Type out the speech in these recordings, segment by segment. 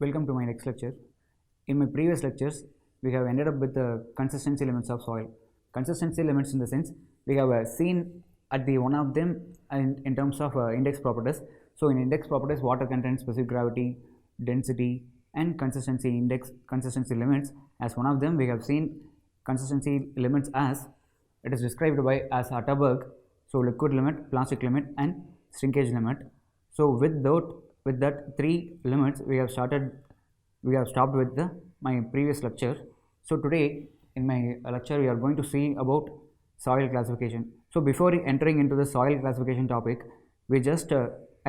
Welcome to my next lecture. In my previous lectures, we have ended up with the consistency limits of soil. Consistency limits in the sense we have seen at the one of them in terms of index properties. So in index properties, water content, specific gravity, density, and consistency limits. As one of them, we have seen consistency limits as it is described by as Atterberg. So liquid limit, plastic limit, and shrinkage limit. So with that three limits, we have stopped with my previous lecture. So today in my lecture we are going to see about soil classification. So before entering into the soil classification topic, I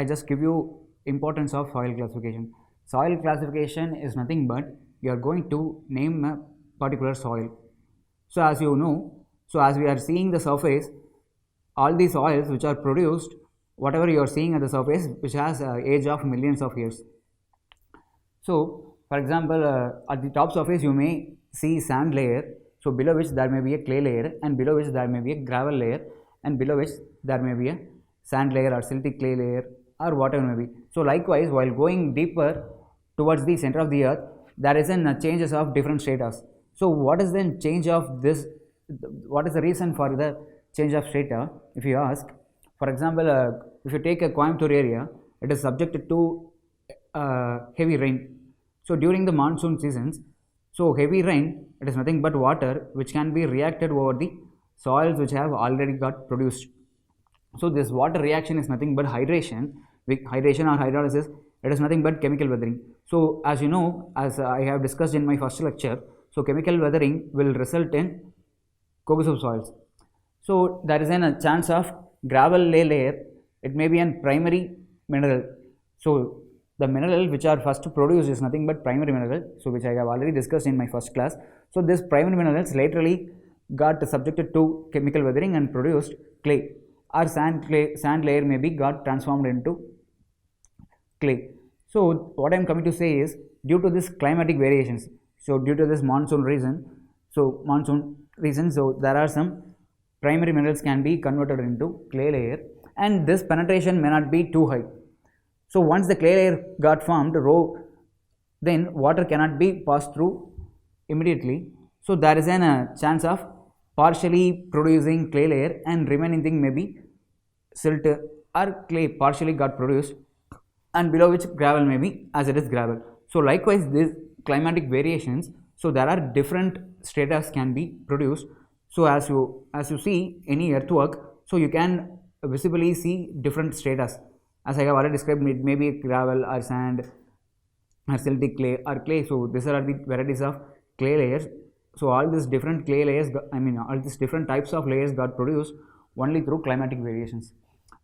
just give you importance of soil classification. Soil classification is nothing but you are going to name a particular soil. So as you know, as we are seeing the surface, all these soils which are produced, whatever you are seeing at the surface, which has age of millions of years. So for example, at the top surface you may see sand layer, so below which there may be a clay layer, and below which there may be a gravel layer, and below which there may be a sand layer or silty clay layer or whatever may be. So likewise, while going deeper towards the center of the earth, there is a changes of different strata. So what is the change of this? What is the reason for the change of strata? If you ask, for example, if you take a Coimbatore area, it is subjected to heavy rain. So during the monsoon seasons, so heavy rain, it is nothing but water which can be reacted over the soils which have already got produced. So this water reaction is nothing but hydration or hydrolysis. It is nothing but chemical weathering. So as you know, as I have discussed in my first lecture, so chemical weathering will result in cohesive soils. So there is a chance of gravel layer. It may be a primary mineral. So the mineral which are first produced is nothing but primary mineral, so which I have already discussed in my first class. So this primary minerals laterally got subjected to chemical weathering and produced clay or sand layer may be got transformed into clay. So what I am coming to say is, due to this climatic variations, so due to this monsoon reason, so there are some primary minerals can be converted into clay layer, and this penetration may not be too high. So once the clay layer got formed, then water cannot be passed through immediately. So there is a chance of partially producing clay layer, and remaining thing may be silt or clay partially got produced, and below which gravel may be as it is gravel. So likewise, these climatic variations, so there are different strata can be produced. So as you see any earthwork, so you can visibly see different strata. As I have already described, it may be gravel or sand or silty clay or clay. So these are the varieties of clay layers. So all these different clay layers, all these different types of layers got produced only through climatic variations.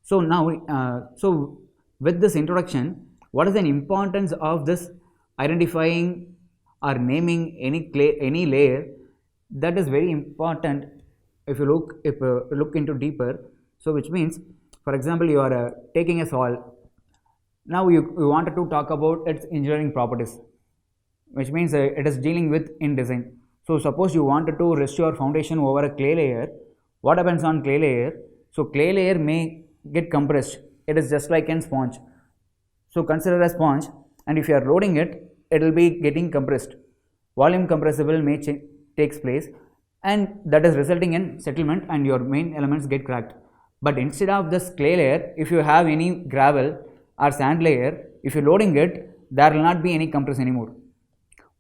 So now, so with this introduction, what is the importance of this identifying or naming any layer? That is very important if you look into deeper. So which means, for example, you are taking a soil. Now you wanted to talk about its engineering properties, which means it is dealing with in design. So suppose you wanted to rest your foundation over a clay layer. What happens on clay layer? So clay layer may get compressed. It is just like a sponge. So consider a sponge, and if you are loading it, it will be getting compressed. Volume compressible may takes place, and that is resulting in settlement, and your main elements get cracked. But instead of this clay layer, if you have any gravel or sand layer, if you are loading it, there will not be any compress anymore.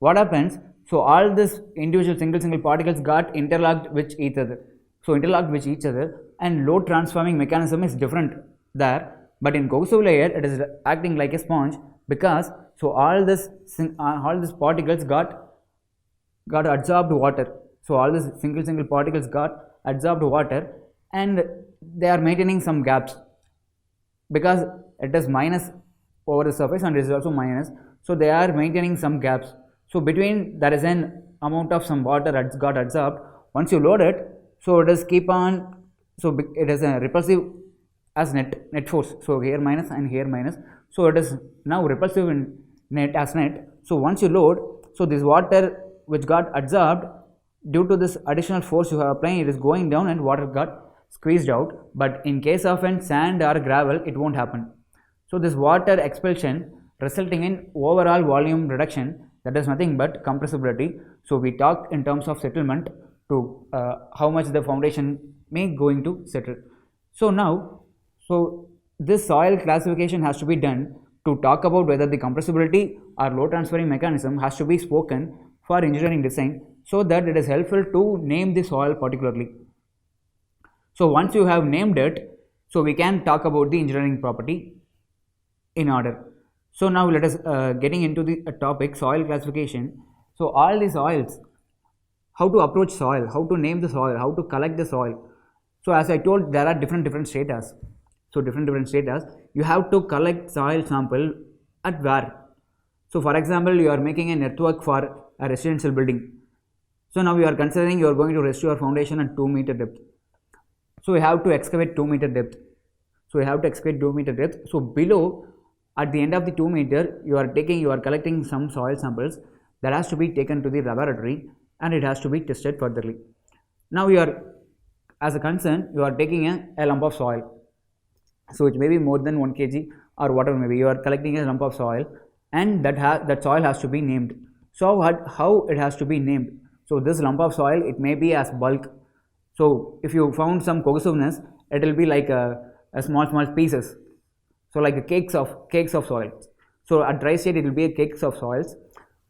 What happens? So all this individual single particles got interlocked with each other. So interlocked with each other, and load transforming mechanism is different there. But in cohesive layer, it is acting like a sponge, because so all these particles got absorbed water. So all these single particles got absorbed water, and they are maintaining some gaps, because it is minus over the surface and it is also minus. So they are maintaining some gaps. So between there is an amount of some water that got absorbed. Once you load it, so it is keep on. So it is a repulsive as net force. So here minus and here minus. So it is now repulsive in net as net. So once you load, so this water which got absorbed, due to this additional force you have applying, it is going down and water got squeezed out. But in case of sand or gravel, it won't happen. So this water expulsion resulting in overall volume reduction, that is nothing but compressibility. So we talk in terms of settlement to how much the foundation may going to settle. So now, this soil classification has to be done to talk about whether the compressibility or load transferring mechanism has to be spoken for engineering design, so that it is helpful to name the soil particularly. So once you have named it, so we can talk about the engineering property in order. So now let us getting into the topic soil classification. So all the soils, how to approach soil, how to name the soil, how to collect the soil. So as I told, there are different stratas. So different stratas, you have to collect soil sample at where. So for example, you are making an earthwork for a residential building. So now you are considering you are going to rest your foundation at 2 meter depth. So we have to excavate 2 meter depth. So we have to excavate 2 meter depth. So below, at the end of the 2 meter, you are collecting some soil samples that has to be taken to the laboratory and it has to be tested furtherly. Now you are, as a concern, you are taking a lump of soil. So it may be more than 1 kg or whatever maybe. You are collecting a lump of soil and that soil has to be named. So how it has to be named? So this lump of soil, it may be as bulk. So if you found some cohesiveness, it will be like a small pieces. So like cakes of soil. So at dry state, it will be a cakes of soils.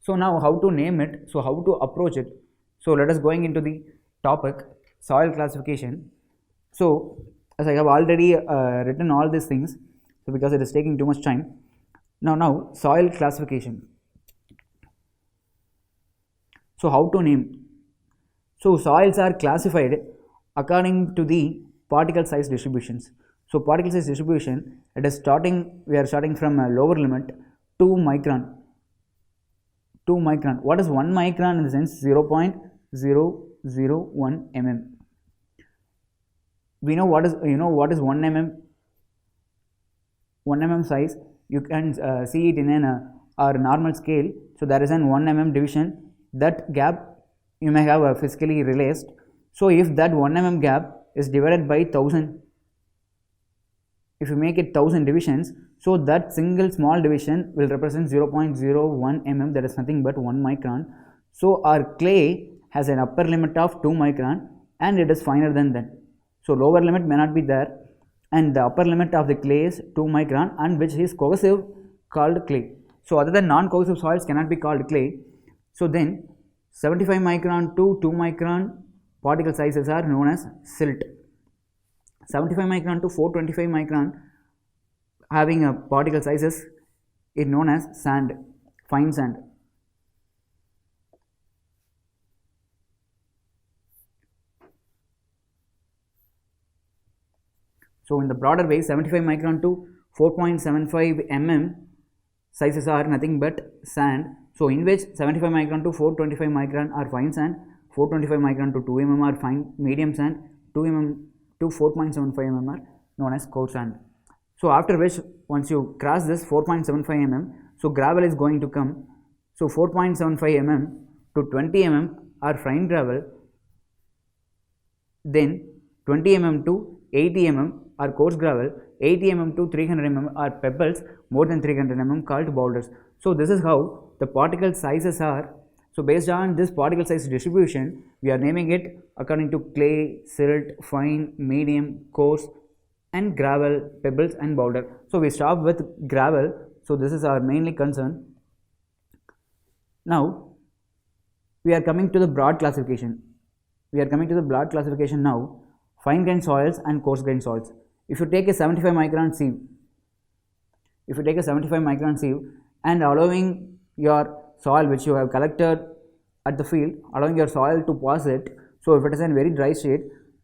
So now how to name it? So how to approach it? So let us going into the topic soil classification. So as I have already written all these things, so because it is taking too much time. Now soil classification. So how to name? So soils are classified according to the particle size distributions. So particle size distribution, we are starting from a lower limit 2 micron. 2 micron. What is 1 micron in the sense? 0.001 mm. We know what is 1 mm. 1 mm size, you can see it in our normal scale. So there is an 1 mm division. That gap you may have physically realized. So if that 1 mm gap is divided by 1000, if you make it 1000 divisions, so that single small division will represent 0.01 mm, that is nothing but 1 micron. So our clay has an upper limit of 2 micron and it is finer than that. So lower limit may not be there and the upper limit of the clay is 2 micron and which is cohesive called clay. So other than non-cohesive soils cannot be called clay. So then 75 micron to 2 micron particle sizes are known as silt. 75 micron to 425 micron having a particle sizes is known as sand, fine sand. So in the broader way, 75 micron to 4.75 mm sizes are nothing but sand. So in which 75 micron to 425 micron are fine sand, 425 micron to 2 mm are fine medium sand, 2 mm to 4.75 mm are known as coarse sand. So after which, once you cross this 4.75 mm, so gravel is going to come. So 4.75 mm to 20 mm are fine gravel, then 20 mm to 80 mm are coarse gravel, 80 mm to 300 mm are pebbles more than 300 mm called boulders. So this is how the particle sizes are. So based on this particle size distribution, we are naming it according to clay, silt, fine, medium, coarse and gravel, pebbles and boulder. So we stop with gravel. So this is our mainly concern. Now we are coming to the broad classification. Now, fine grained soils and coarse grained soils. If you take a 75 micron sieve, and allowing your soil which you have collected at the field, allowing your soil to pass it. So if it is in very dry state,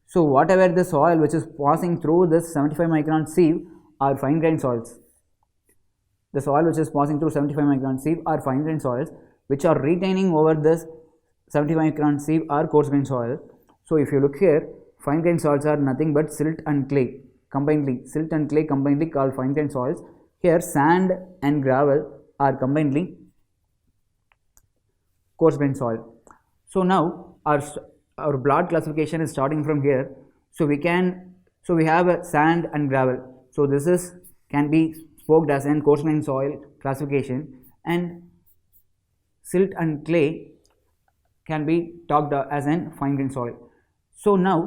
so whatever the soil which is passing through this 75 micron sieve are fine grained soils. The soil which is passing through 75 micron sieve are fine grained soils, which are retaining over this 75 micron sieve are coarse grained soil. So if you look here, fine grained soils are nothing but silt and clay combinedly called fine grained soils. Here sand and gravel are combinedly coarse grained soil. So now our broad classification is starting from here. So we have a sand and gravel. So this can be spoken as an coarse grained soil classification, and silt and clay can be talked as an fine grained soil. So now,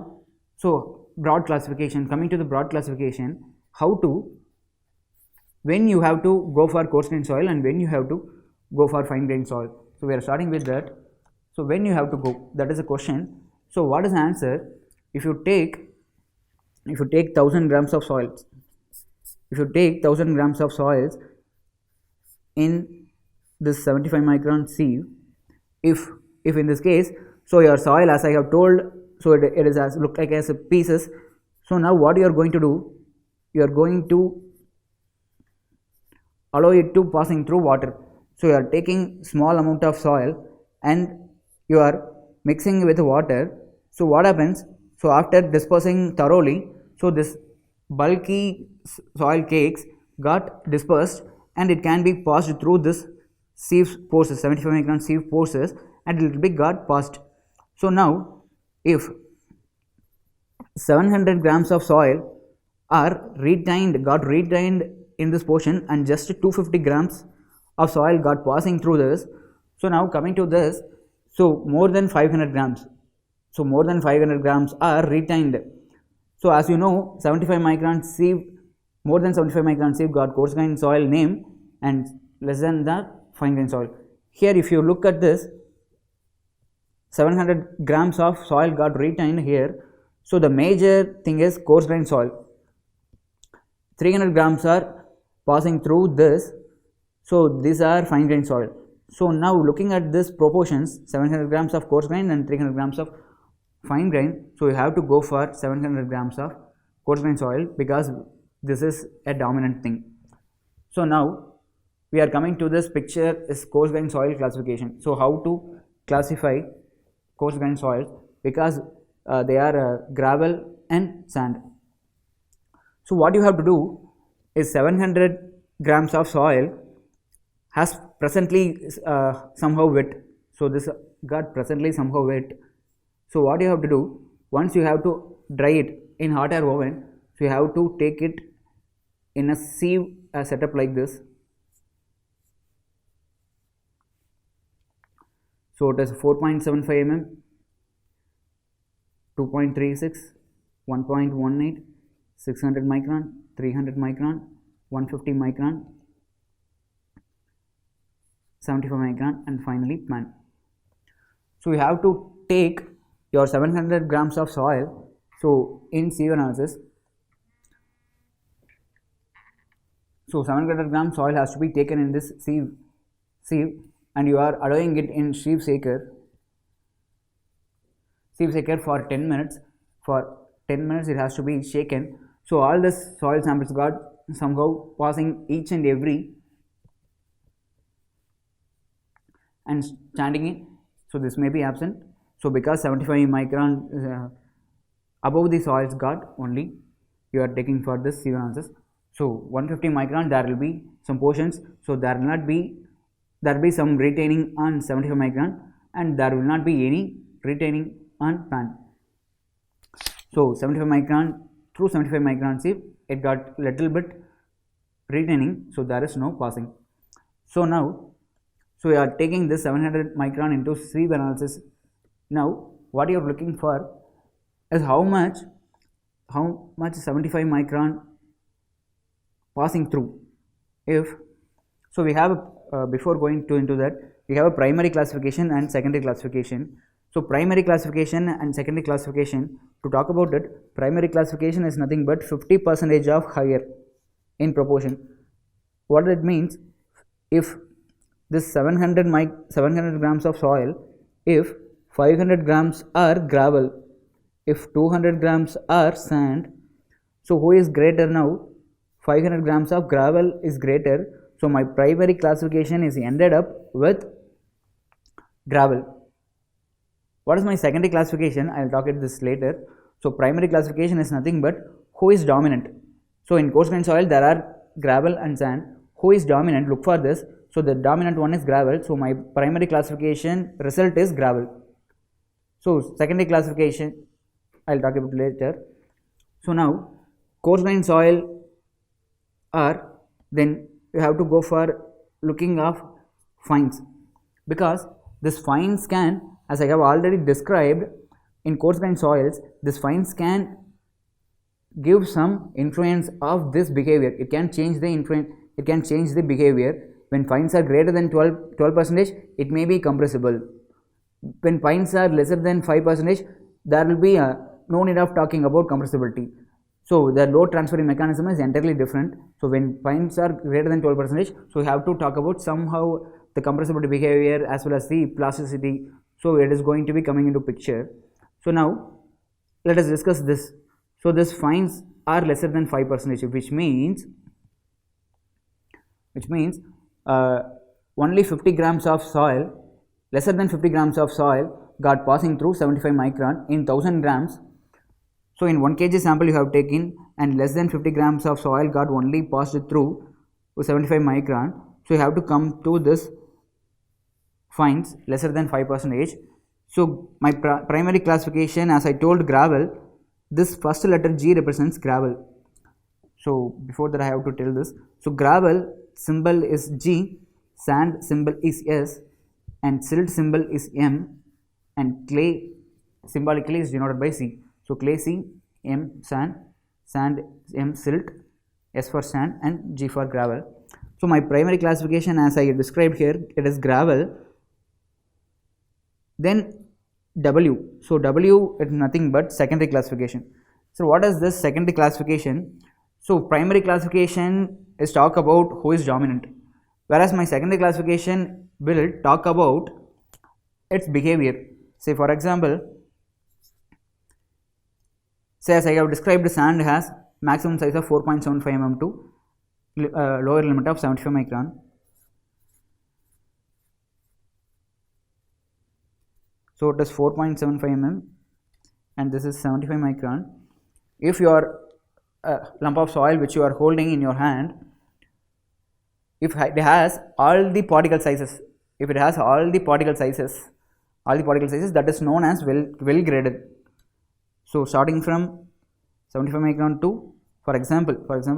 broad classification, coming to the broad classification, how to, when you have to go for coarse grained soil and when you have to go for fine grained soil. So we are starting with that. So when you have to go, that is a question. So what is the answer? If you take 1000 grams of soils, in this 75 micron sieve, if in this case, so your soil, as I have told, so it is as look like as pieces. So now what you are going to do, you are going to allow it to passing through water. So you are taking small amount of soil and you are mixing with water. So what happens? So after dispersing thoroughly, so this bulky soil cakes got dispersed and it can be passed through this sieve pores, 75 micron sieve pores, and it will be got passed. So now if 700 grams of soil are got retained in this portion and just 250 grams of soil got passing through this. So now coming to this, so more than 500 grams, are retained. So as you know, 75 micron sieve, more than 75 micron sieve got coarse grained soil name and less than that fine grained soil. Here if you look at this, 700 grams of soil got retained here. So the major thing is coarse grained soil. 300 grams are passing through this. So these are fine grained soil. So now looking at this proportions, 700 grams of coarse grain and 300 grams of fine grain. So you have to go for 700 grams of coarse grain soil because this is a dominant thing. So now we are coming to this picture is coarse grain soil classification. So how to classify coarse grain soils, because they are gravel and sand. So what you have to do is 700 grams of soil has presently somehow wet. So this got presently somehow wet. So what you have to do, once you have to dry it in hot air oven, so you have to take it in a sieve setup like this. So it is 4.75 mm, 2.36, 1.18, 600 micron, 300 micron, 150 micron, 75 micron, and finally pan. So you have to take your 700 grams of soil. So in sieve analysis, so 700 grams soil has to be taken in this sieve, and you are allowing it in sieve shaker for 10 minutes. For 10 minutes it has to be shaken. So all this soil samples got somehow passing each and every and standing in. So this may be absent. So because 75 micron above the soils got only, you are taking for this sieve analysis. So 150 micron there will be some portions. So there will be some retaining on 75 micron and there will not be any retaining on pan. So 75 micron, through 75 micron sieve it got little bit retaining, so there is no passing. So now, so you are taking this 700 micron into sieve analysis. Now what you are looking for is how much 75 micron passing through. If so, we have before going into that, we have a primary classification and secondary classification. So primary classification and secondary classification, to talk about it, primary classification is nothing but 50% of higher in proportion. What that means, if this 700 grams of soil, if 500 grams are gravel, if 200 grams are sand, so who is greater now? 500 grams of gravel is greater. So my primary classification is ended up with gravel. What is my secondary classification? I will talk about this later. So primary classification is nothing but who is dominant. So in coarse grained soil there are gravel and sand. Who is dominant? Look for this. So the dominant one is gravel. So my primary classification result is gravel. So secondary classification I will talk about later. So now coarse grained soil are, then you have to go for looking of fines, because this fines can, as I have already described, in coarse grained soils, this fines can give some influence of this behavior. It can change the influence, it can change the behavior. When fines are greater than 12 percentage, it may be compressible. When fines are lesser than 5 percentage, there will be no need of talking about compressibility. So the load transferring mechanism is entirely different. So when fines are greater than 12 percentage, so we have to talk about somehow the compressibility behavior as well as the plasticity. So it is going to be coming into picture. So now let us discuss this. So this fines are lesser than 5 percentage, which means only 50 grams of soil, lesser than 50 grams of soil got passing through 75 micron in 1000 grams. So in 1 kg sample you have taken and less than 50 grams of soil got only passed through 75 micron. So you have to come to this fines lesser than 5 percentage. So my primary classification, as I told, gravel, this first letter G represents gravel. So before that I have to tell this. So gravel symbol is G, sand symbol is S, and silt symbol is M, and clay symbolically is denoted by C. So clay C, M sand, sand M silt, S for sand, and G for gravel. So my primary classification, as I described here, it is gravel. Then W. So W is nothing but secondary classification. So what is this secondary classification? So primary classification is talk about who is dominant, whereas my secondary classification will talk about its behavior. Say for example, say as I have described, sand has maximum size of 4.75 mm to lower limit of 75 micron. So it is 4.75 mm and this is 75 micron. If your lump of soil which you are holding in your hand, if it has all the particle sizes, that is known as well graded. So starting from 75 micron to, for example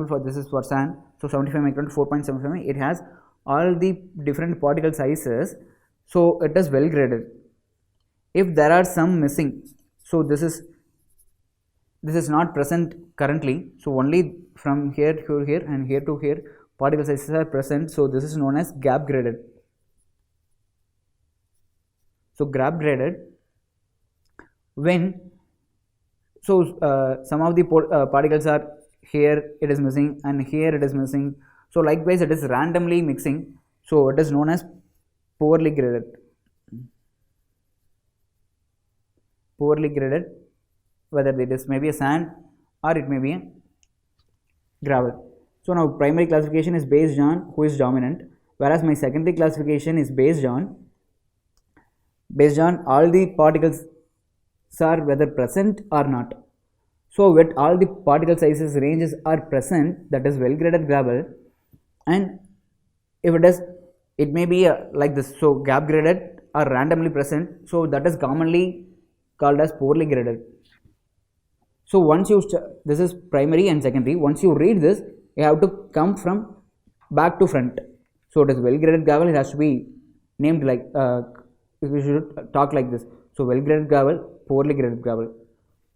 for this is for sand, so 75 micron to 4.75, it has all the different particle sizes, so it is well graded. If there are some missing, so this is not present currently, so only from here to here and here to here particle sizes are present, so this is known as gap graded. So gap graded when, so some of the particles are here, it is missing, and here it is missing, so likewise it is randomly mixing, so it is known as poorly graded. Whether it is maybe a sand or it may be a gravel. So now primary classification is based on who is dominant, whereas my secondary classification is based on all the particles are whether present or not. So with all the particle sizes ranges are present, that is well graded gravel, and if it is, it may be like this, so gap graded or randomly present, so that is commonly called as poorly graded. So once you this is primary and secondary, once you read this, you have to come from back to front. So it is well graded gravel, it has to be named like we should talk like this. So well graded gravel, poorly graded gravel.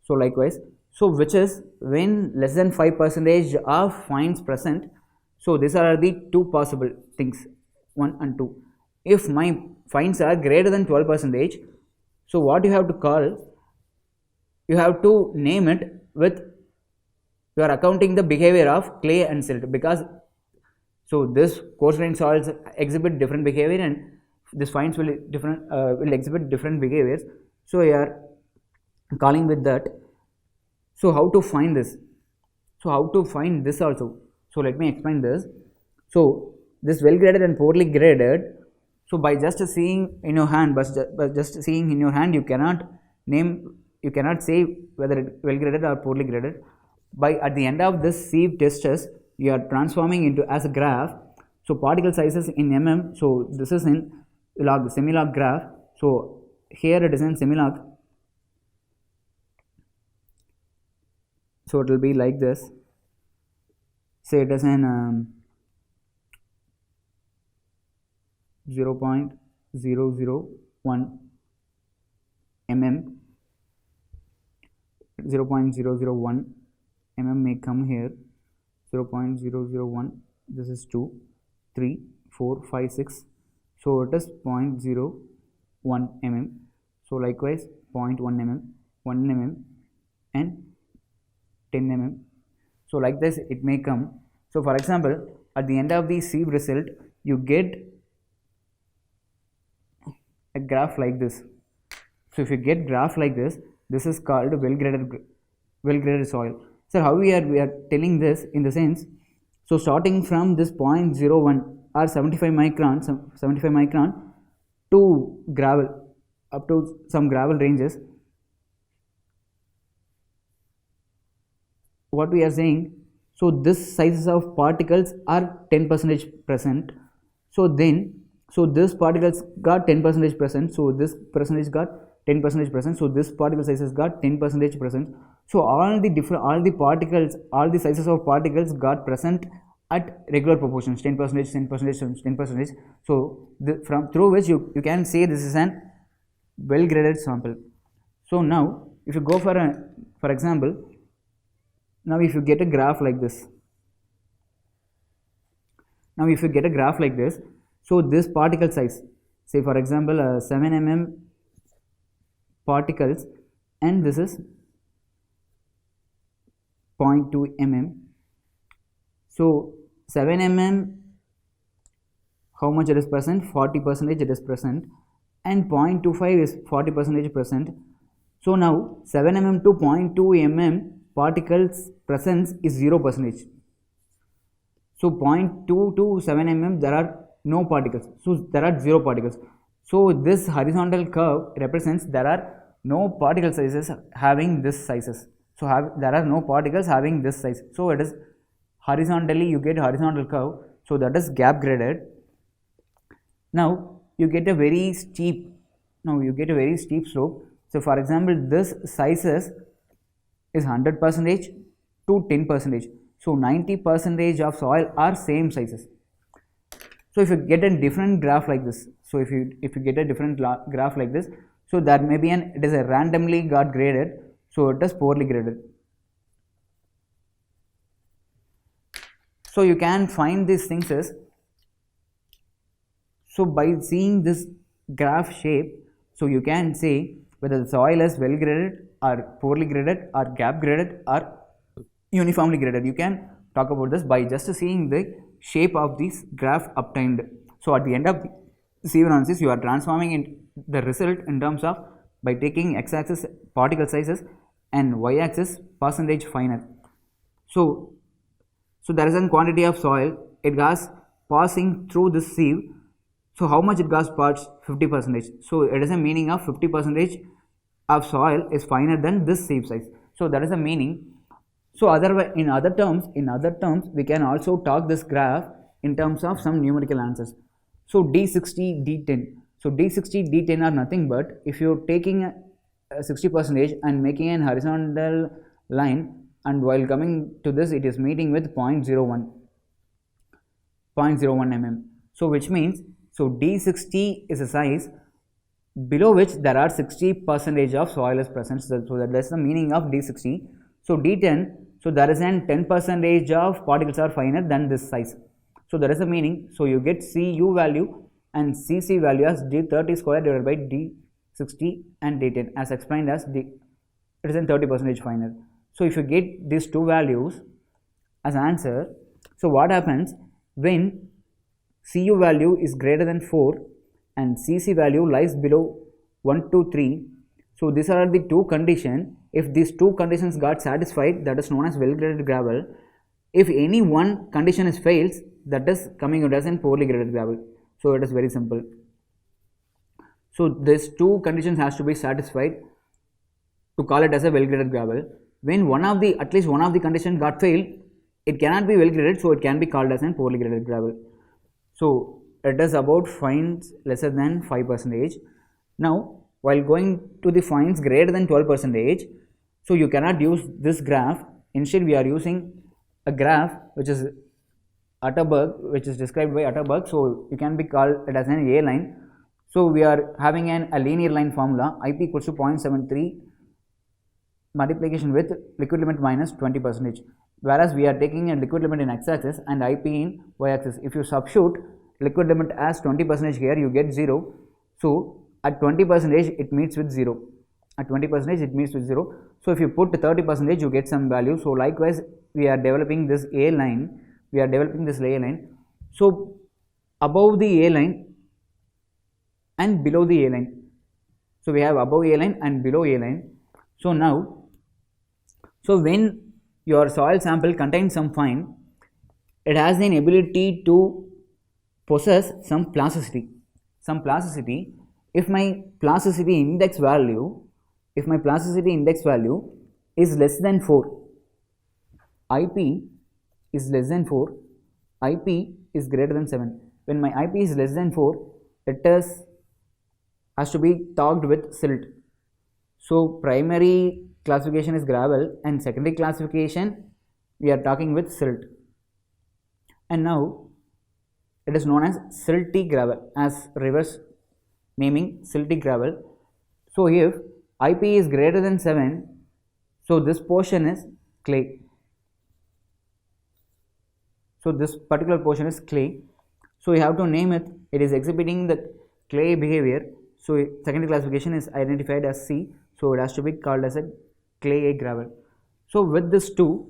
So likewise, so which is when less than 5% of fines present. So these are the two possible things, 1 and 2. If my fines are greater than 12%, so what you have to call, you have to name it with, you are accounting the behavior of clay and silt, because so this coarse grained soils exhibit different behavior and this fines will exhibit different behaviors, so you are calling with that. So how to find this? So how to find this also? So let me explain this. So this well graded and poorly graded, so by just seeing in your hand, you cannot name, you cannot say whether it well graded or poorly graded. By at the end of this sieve testers, you are transforming into as a graph. So particle sizes in mm, so this is in log, semi-log graph. So here it is in semi-log. So it will be like this. Say it is in 0.001 mm, 0.001 mm may come here, 0.001, this is 2, 3, 4, 5, 6, so it is 0.01 mm, so likewise 0.1 mm, 1 mm and 10 mm, so like this it may come. So for example, at the end of the sieve result you get a graph like this. So if you get graph like this, this is called well-graded soil. So how we are telling this in the sense, so starting from this 0.01 or 75 micron to gravel, up to some gravel ranges, what we are saying, so this sizes of particles are 10% present. So then, so this particles got 10% present, so this percentage got 10% present, so this particle sizes got 10% present. So all the particles, all the sizes of particles got present at regular proportions, 10%, 10%, 10%. So from through which you can say this is an well-graded sample. So now if you go for example, now if you get a graph like this, so this particle size, say for example 7 mm particles and this is 0.2 mm. So 7 mm, how much it is present? 40% it is present, and 0.25 is 40% present. So now 7 mm to 0.2 mm particles presence is 0%. So 0.2 to 7 mm there are no particles, so there are 0 particles. So this horizontal curve represents there are no particle sizes having this sizes. So there are no particles having this size. So it is horizontally, you get horizontal curve. So that is gap graded. Now you get a very steep. Slope. So for example, this sizes is 100% to 10%. So 90% of soil are same sizes. So if you get a different graph like this, so if you get a different graph like this, so that may be it is a randomly got graded, so it is poorly graded. So you can find these things as, so by seeing this graph shape, so you can say whether the soil is well graded or poorly graded or gap graded or uniformly graded. You can talk about this by just seeing the shape of this graph obtained. So at the end of the sieve analysis, you are transforming in the result in terms of by taking x-axis particle sizes and y-axis percentage finer. So there is a quantity of soil, it gas passing through this sieve. So how much it gas passed? 50%. So it is a meaning of 50% of soil is finer than this sieve size. So that is a meaning. So otherwise, in other terms, we can also talk this graph in terms of some numerical answers. So D60, D10. So D60, D10 are nothing but if you're taking a 60% and making an horizontal line, and while coming to this, it is meeting with 0.01 mm. So which means, so D60 is a size below which there are 60% of soil is present. So that's the meaning of D60. So D10, so there is an 10% of particles are finer than this size. So that is the meaning. So you get Cu value and Cc value as D30 square divided by D60 and D10 as explained as it is in 30% finer. So if you get these two values as answer, so what happens when Cu value is greater than 4 and Cc value lies below 1 to 3, so these are the two conditions. If these two conditions got satisfied, that is known as well-graded gravel. If any one condition is fails, that is coming out as a poorly graded gravel. So it is very simple. So these two conditions has to be satisfied to call it as a well-graded gravel. When at least one of the conditions got failed, it cannot be well graded, so it can be called as a poorly graded gravel. So it is about fines lesser than 5%. Now while going to the fines greater than 12%, so you cannot use this graph. Instead we are using a graph which is Atterberg, which is described by Atterberg, so you can be called it as an A line. So we are having a linear line formula, IP equals to 0.73 multiplication with liquid limit minus 20%, whereas we are taking a liquid limit in x-axis and IP in y-axis. If you substitute liquid limit as 20% here, you get 0. So at 20% it meets with 0. At 20% it meets with 0. So if you put 30%, you get some value. So likewise, we are developing this A line. We are developing this A line. So above the A line and below the A line. So we have above A line and below A line. So now, so when your soil sample contains some fine, it has an ability to possess some plasticity. If my plasticity index value is less than 4, IP is less than 4, IP is greater than 7. When my IP is less than 4, it has to be talked with silt. So primary classification is gravel and secondary classification we are talking with silt. And now it is known as silty gravel, as reverse naming silty gravel. So if IP is greater than 7, so this portion is clay. So this particular portion is clay. So you have to name it. It is exhibiting the clay behavior. So secondary classification is identified as C. So it has to be called as a clay gravel. So with this two,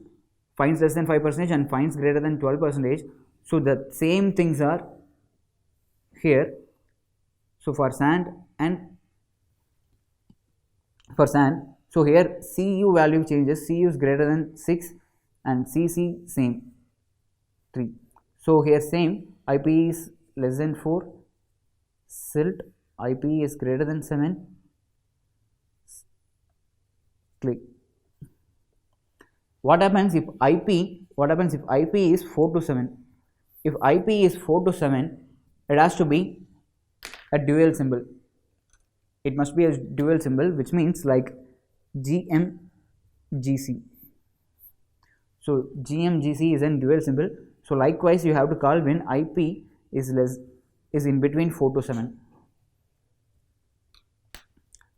fines less than 5% and fines greater than 12%. So the same things are here. So for sand and for sand, so here Cu value changes. Cu is greater than 6 and Cc same 3. So here same, IP is less than 4, silt, IP is greater than 7, clay. What happens if IP is 4 to 7? If IP is 4 to 7, it has to be a dual symbol. It must be a dual symbol, which means like GMGC. So GMGC is a dual symbol. So likewise, you have to call when IP is in between 4 to 7.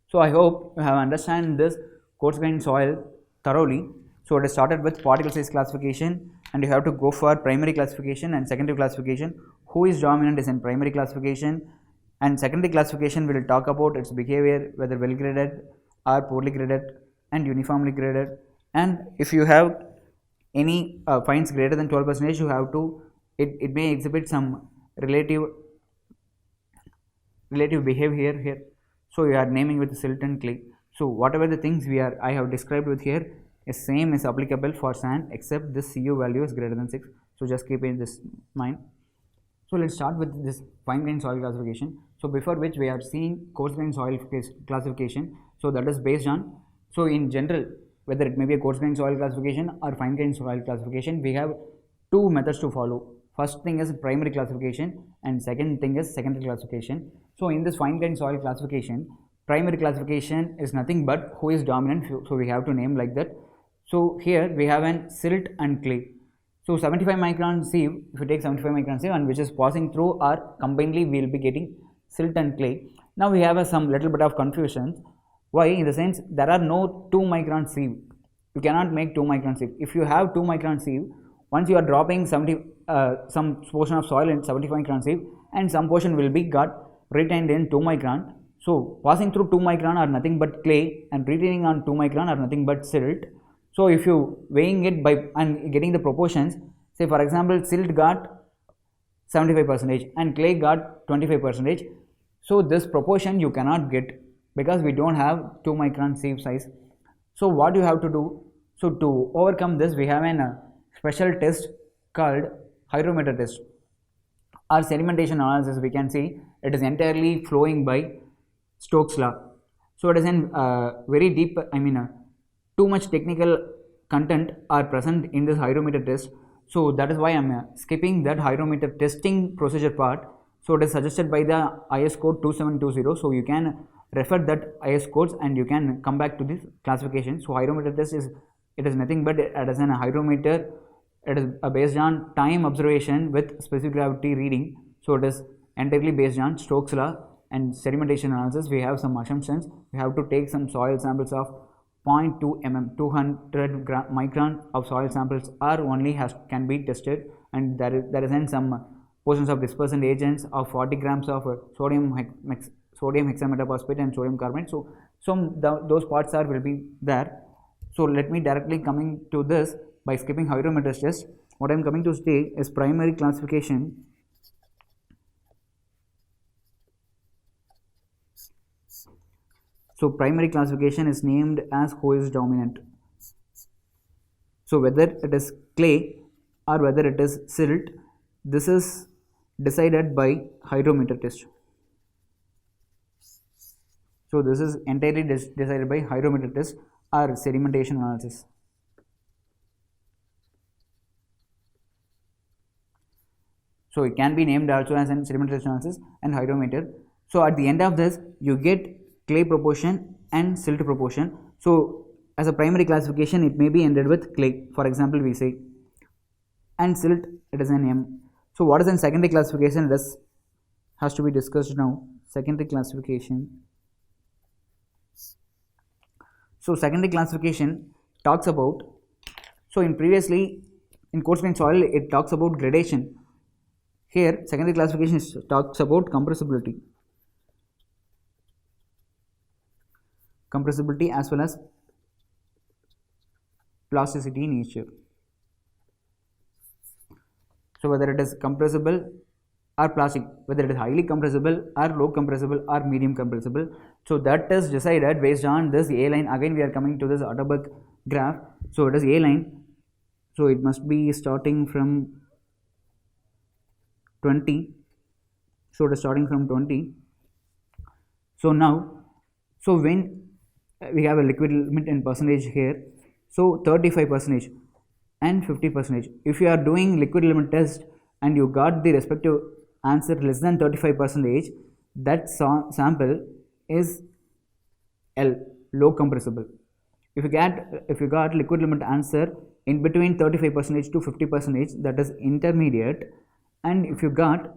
So I hope you have understand this coarse-grained soil thoroughly. So it is started with particle size classification, and you have to go for primary classification and secondary classification. Who is dominant is in primary classification, and secondary classification will talk about its behavior, whether well graded or poorly graded and uniformly graded. And if you have any fines greater than 12%, you have to it may exhibit some relative behavior here. So you are naming with silt and clay. So whatever the things I have described with here is same is applicable for sand, except this Cu value is greater than 6. So just keep in this mind. So let's start with this fine grained soil classification. So before which we are seeing coarse grained soil classification. So that is based on, so in general, whether it may be a coarse grained soil classification or fine grained soil classification, we have two methods to follow. First thing is primary classification and second thing is secondary classification. So in this fine grained soil classification, primary classification is nothing but who is dominant, so we have to name like that. So here we have an silt and clay. So 75 micron sieve, if you take 75 micron sieve and which is passing through, or combinedly we will be getting silt and clay. Now we have some little bit of confusion. Why? In the sense there are no 2 micron sieve. You cannot make 2 micron sieve. If you have 2 micron sieve, once you are dropping some portion of soil in 75 micron sieve, and some portion will be got retained in 2 micron. So passing through 2 micron are nothing but clay, and retaining on 2 micron are nothing but silt. So if you weighing it by and getting the proportions, say for example silt got 75% and clay got 25%. So this proportion you cannot get because we don't have 2 micron sieve size. So what you have to do? So to overcome this, we have a special test called hygrometer test. Our sedimentation analysis, we can see it is entirely flowing by Stokes law. So it is in very deep, too much technical content are present in this hygrometer test. So that is why I am skipping that hygrometer testing procedure part. So it is suggested by the IS code 2720. So you can refer that IS codes and you can come back to this classification. So hygrometer test is, it is nothing but it is an hygrometer it is based on time observation with specific gravity reading. So it is entirely based on Stokes law and sedimentation analysis. We have some assumptions. We have to take some soil samples of 0.2 mm, 200 micron of soil samples are only can be tested, and there is some portions of dispersant agents of 40 grams of sodium hexametaphosphate and sodium carbonate. So those parts will be there. So let me directly coming to this by skipping hydrometer test. What I am coming to say is primary classification. So primary classification is named as who is dominant. So whether it is clay or whether it is silt, this is decided by hydrometer test. So this is entirely decided by hydrometer test or sedimentation analysis. So it can be named also as an sedimentation analysis and hydrometer. So at the end of this, you get clay proportion and silt proportion. So as a primary classification, it may be ended with clay, for example we say, and silt it is an M. So what is in secondary classification? This has to be discussed now. Secondary classification. So secondary classification talks about, so in previously in coarse grained soil it talks about gradation. Here secondary classification talks about compressibility as well as plasticity in nature. So whether it is compressible or plastic, whether it is highly compressible or low compressible or medium compressible, so that is decided based on this A line. Again we are coming to this Atterberg graph. So it is A line, so it must be starting from 20. So it is starting from 20. So now, so when we have a liquid limit in percentage here, so 35% and 50%. If you are doing liquid limit test and you got the respective answer less than 35%, that sample is L, low compressible. If you got liquid limit answer in between 35% to 50%, that is intermediate. And if you got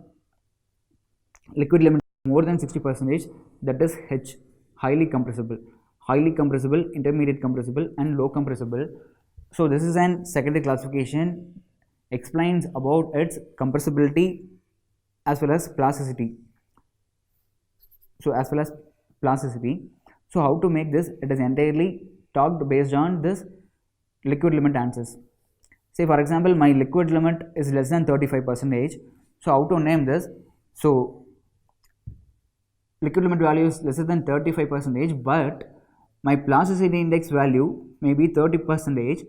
liquid limit more than 60%, that is H, highly compressible, intermediate compressible and low compressible. So this is an secondary classification, explains about its compressibility as well as plasticity. So how to make this? It is entirely talked based on this liquid limit answers. Say for example my liquid limit is less than 35%. So how to name this? So liquid limit value is less than 35%, but my plasticity index value may be 30%.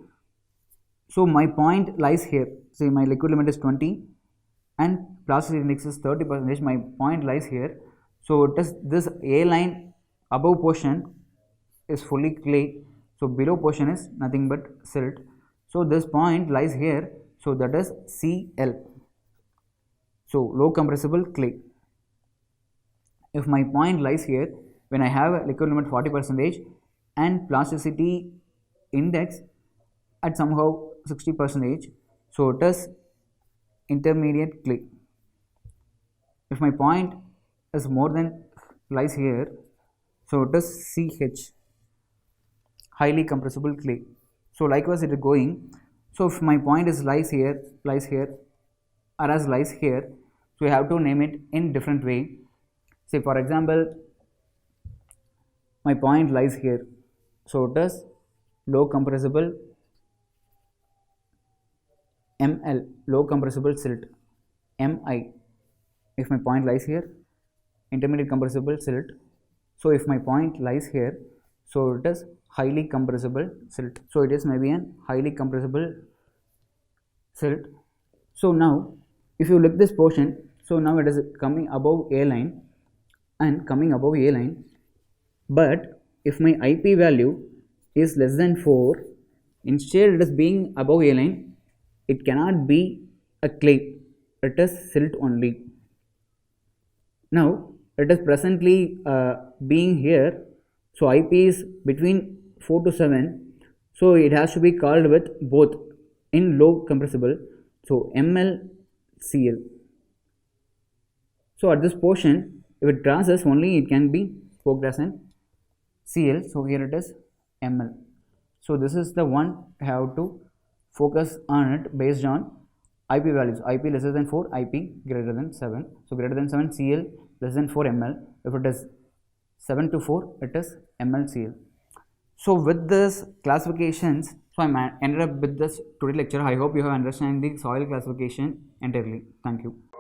So my point lies here. Say my liquid limit is 20 and plasticity index is 30%. My point lies here. So it is this A line above portion is fully clay. So below portion is nothing but silt. So this point lies here. So that is Cl. So low compressible clay. If my point lies here, when I have a liquid limit 40% and plasticity index at somehow 60%, so it is intermediate clay. If my point is more than lies here, so it is CH, highly compressible clay. So likewise it is going. So if my point is lies here or as lies here, so you have to name it in different way. Say for example my point lies here, so it is low compressible ML, low compressible silt. MI, if my point lies here, intermediate compressible silt. So if my point lies here, so it is highly compressible silt. So it is maybe an highly compressible silt. So now if you look this portion, so now it is coming above A line and coming above A line, but if my IP value is less than 4, instead it is being above A line, it cannot be a clay, it is silt only. Now it is presently being here, so IP is between 4 to 7, so it has to be called with both in low compressible, so MlCl. So at this portion, if it crosses only, it can be spoke as an Cl. So here it is Ml. So this is the one I have to focus on it based on IP values. IP lesser than 4, IP greater than 7. So greater than 7 Cl, less than 4 Ml. If it is 7 to 4, it is MlCl. So with this classifications, so I ended up with this today lecture. I hope you have understand the soil classification entirely. Thank you.